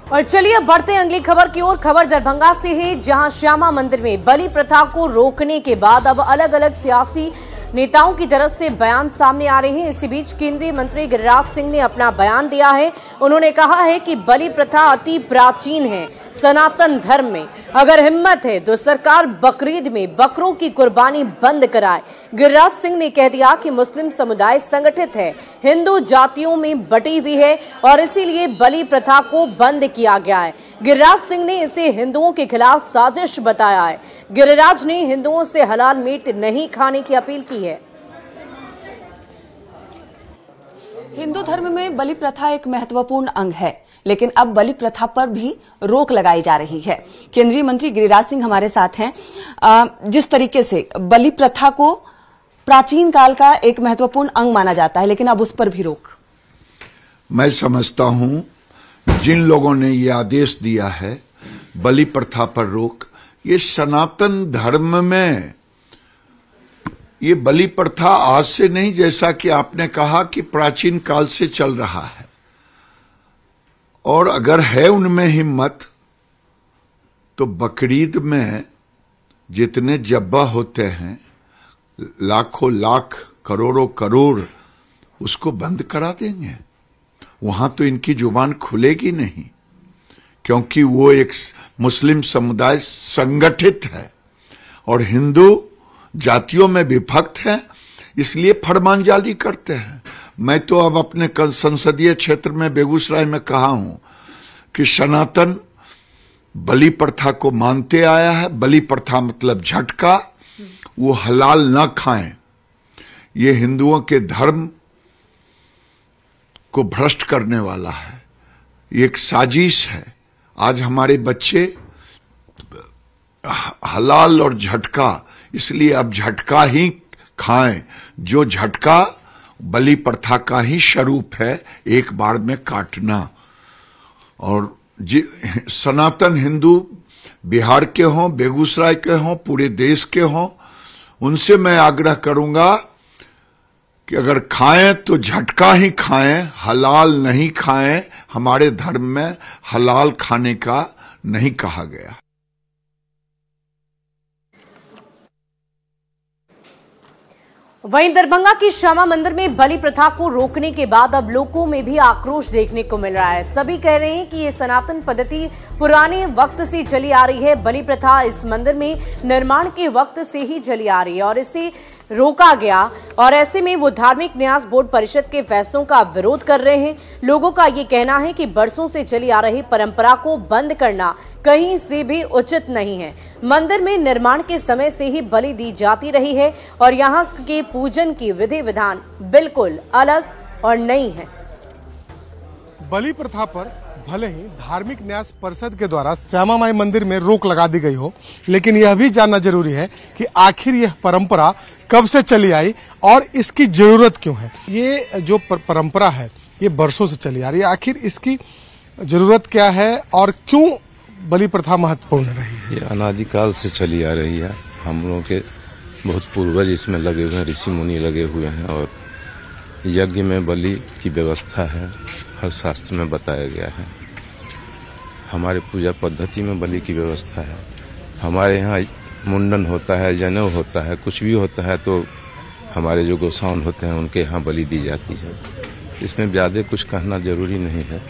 और चलिए अब बढ़ते हैं अगली खबर की ओर। खबर दरभंगा से है, जहां श्यामा मंदिर में बलि प्रथा को रोकने के बाद अब अलग अलग सियासी नेताओं की तरफ से बयान सामने आ रहे हैं। इसी बीच केंद्रीय मंत्री गिरिराज सिंह ने अपना बयान दिया है। उन्होंने कहा है कि बलि प्रथा अति प्राचीन है सनातन धर्म में। अगर हिम्मत है तो सरकार बकरीद में बकरों की कुर्बानी बंद कराए। गिरिराज सिंह ने कह दिया कि मुस्लिम समुदाय संगठित है, हिंदू जातियों में बटी हुई है और इसीलिए बलि प्रथा को बंद किया गया है। गिरिराज सिंह ने इसे हिंदुओं के खिलाफ साजिश बताया है। गिरिराज ने हिंदुओं से हलाल मीट नहीं खाने की अपील की है। हिंदू धर्म में बलि प्रथा एक महत्वपूर्ण अंग है, लेकिन अब बलि प्रथा पर भी रोक लगाई जा रही है। केंद्रीय मंत्री गिरिराज सिंह हमारे साथ हैं। जिस तरीके से बलि प्रथा को प्राचीन काल का एक महत्वपूर्ण अंग माना जाता है, लेकिन अब उस पर भी रोक। मैं समझता हूं जिन लोगों ने ये आदेश दिया है बलि प्रथा पर रोक, ये सनातन धर्म में ये बलि प्रथा आज से नहीं, जैसा कि आपने कहा कि प्राचीन काल से चल रहा है। और अगर है उनमें हिम्मत तो बकरीद में जितने जब्बा होते हैं, लाखों लाख करोड़ों करोड़, उसको बंद करा देंगे। वहां तो इनकी जुबान खुलेगी नहीं, क्योंकि वो एक मुस्लिम समुदाय संगठित है और हिंदू जातियों में विभक्त है, इसलिए फरमान जारी करते हैं। मैं तो अब अपने संसदीय क्षेत्र में बेगूसराय में कहा हूं कि सनातन बलि प्रथा को मानते आया है। बलि प्रथा मतलब झटका, वो हलाल न खाएं। ये हिंदुओं के धर्म को भ्रष्ट करने वाला है, एक साजिश है। आज हमारे बच्चे हलाल और झटका, इसलिए अब झटका ही खाएं। जो झटका बलि प्रथा का ही स्वरूप है, एक बार में काटना। और सनातन हिंदू बिहार के हों, बेगूसराय के हों, पूरे देश के हों, उनसे मैं आग्रह करूंगा कि अगर खाएं तो झटका ही खाएं, हलाल नहीं खाएं। हमारे धर्म में हलाल खाने का नहीं कहा गया। वहीं दरभंगा की श्यामा मंदिर में बलि प्रथा को रोकने के बाद अब लोगों में भी आक्रोश देखने को मिल रहा है। सभी कह रहे हैं कि ये सनातन पद्धति पुराने वक्त से चली आ रही है। बलि प्रथा इस मंदिर में निर्माण के वक्त से ही चली आ रही है और इसे रोका गया, और ऐसे में वो धार्मिक न्यास बोर्ड परिषद के फैसलों का विरोध कर रहे हैं। लोगों का ये कहना है कि बरसों से चली आ रही परंपरा को बंद करना कहीं से भी उचित नहीं है। मंदिर में निर्माण के समय से ही बलि दी जाती रही है और यहाँ के पूजन की विधि विधान बिल्कुल अलग और नई है। बलि प्रथा पर भले ही धार्मिक न्यास परिषद के द्वारा श्यामा माई मंदिर में रोक लगा दी गई हो, लेकिन यह भी जानना जरूरी है कि आखिर यह परंपरा कब से चली आई और इसकी जरूरत क्यों है। ये जो परंपरा है ये बरसों से चली आ रही है, आखिर इसकी जरूरत क्या है और क्यों बलि प्रथा महत्वपूर्ण रही है। ये अनादिकाल से चली आ रही है। हम लोगों के बहुत पूर्वज इसमें लगे हुए हैं, ऋषि मुनि लगे हुए हैं और यज्ञ में बलि की व्यवस्था है, हर शास्त्र में बताया गया है। हमारे पूजा पद्धति में बलि की व्यवस्था है। हमारे यहाँ मुंडन होता है, जनेऊ होता है, कुछ भी होता है तो हमारे जो गोसाउन होते हैं उनके यहाँ बलि दी जाती है। इसमें ज्यादा कुछ कहना जरूरी नहीं है।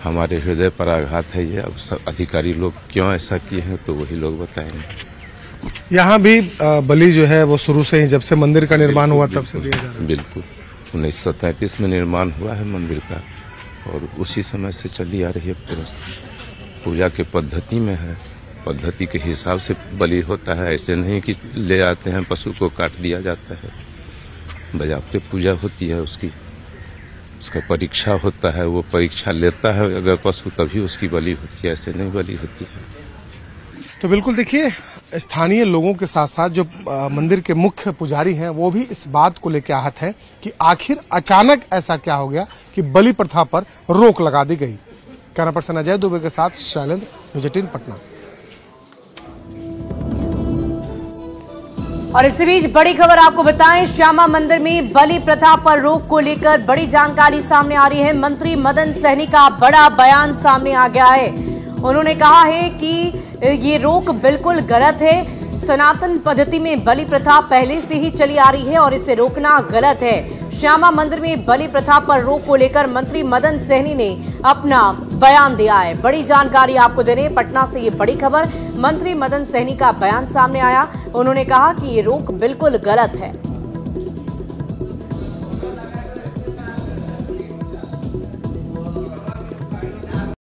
हमारे हृदय पर आघात है ये। अब सब अधिकारी लोग क्यों ऐसा किए हैं तो वही लोग बताएंगे। यहाँ भी बलि जो है वो शुरू से ही, जब से मंदिर का निर्माण हुआ तब से दिया जा रहा है। बिल्कुल 1933 में निर्माण हुआ है मंदिर का और उसी समय से चली आ रही है व्यवस्था। पूजा के पद्धति में है, पद्धति के हिसाब से बलि होता है। ऐसे नहीं कि ले आते हैं पशु को काट दिया जाता है। बजाते पूजा होती है, उसका परीक्षा होता है, वो परीक्षा लेता है अगर पशु तभी उसकी बलि होती है, ऐसे नहीं बलि होती है। तो बिल्कुल देखिए, स्थानीय लोगों के साथ साथ जो मंदिर के मुख्य पुजारी हैं वो भी इस बात को लेकर आहत हैं कि आखिर अचानक ऐसा क्या हो गया कि बलि प्रथा पर रोक लगा दी गई। कैमरा पर्सन अजय दुबे के साथ शैलेंद्र, न्यूज़ 18 पटना। और इसी बीच बड़ी खबर आपको बताएं, श्यामा मंदिर में बलि प्रथा पर रोक को लेकर बड़ी जानकारी सामने आ रही है। मंत्री मदन सहनी का बड़ा बयान सामने आ गया है। उन्होंने कहा है कि ये रोक बिल्कुल गलत है। सनातन पद्धति में बलि प्रथा पहले से ही चली आ रही है और इसे रोकना गलत है। श्यामा मंदिर में बलि प्रथा पर रोक को लेकर मंत्री मदन सहनी ने अपना बयान दिया है। बड़ी जानकारी आपको दे रहे हैं, पटना से ये बड़ी खबर। मंत्री मदन सहनी का बयान सामने आया। उन्होंने कहा कि ये रोक बिल्कुल गलत है।